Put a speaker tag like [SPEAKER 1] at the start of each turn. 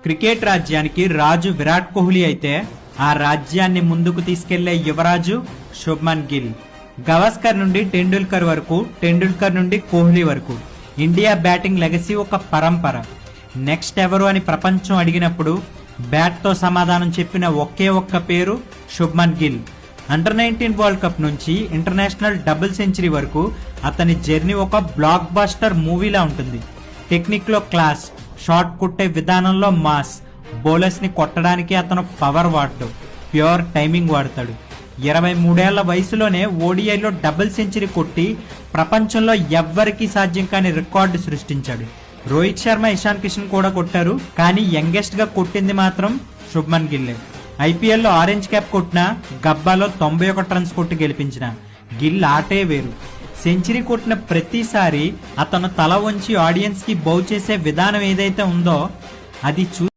[SPEAKER 1] Cricket రాజ్యానికి రాజు విరాట్ కోహ్లీ అయితే ఆ రాజ్యాన్ని ముందుకు తీసుకెళ్లే యువరాజు శుభ్మన్ గిల్. గవాస్కర్ నుండి టెండూల్కర్ వరకు, టెండూల్కర్ నుండి కోహ్లీ వరకు ఇండియా బ్యాటింగ్ లెగసీ ఒక పరంపర. నెక్స్ట్ ఎవరు అని ప్రపంచం అడిగినప్పుడు బ్యాట్ తో సమాధానం చెప్పిన ఒకే ఒక్క పేరు Shubman Gill. Under-19 world cup నుంచి ఇంటర్నేషనల్ డబుల్ సెంచరీ వరకు అతని జర్నీ ఒక బ్లాక్ బస్టర్ మూవీలా ఉంటుంది. టెక్నిక్ లో క్లాస్, షాట్ కొట్టే విధానంలో మాస్, బౌలర్స్ ని కొట్టడానికి అతను పవర్ వాడతాడు, ప్యూర్ టైమింగ్ వాడతాడు. 23 ఏళ్ల వయసులోనే ఓడిఐలో డబుల్ సెంచరీ కొట్టి ప్రపంచంలో ఎవ్వరికీ సాధ్యం కాని రికార్డు సృష్టించాడు. రోహిత్ శర్మ, ఇషాన్ కిషన్ కూడా కొట్టారు, కానీ యంగెస్ట్ గా కొట్టింది మాత్రం శుభ్మన్ గిల్లే. ఐపీఎల్ లో ఆరెంజ్ క్యాప్ కొట్టిన, గబ్బాలో 91 రన్స్ కొట్టి గెలిపించిన గిల్ ఆటే వేరు. సెంచరీ కొట్టిన ప్రతిసారి అతను తల వంచి ఆడియన్స్ కి బౌ చేసే విధానం ఏదైతే ఉందో అది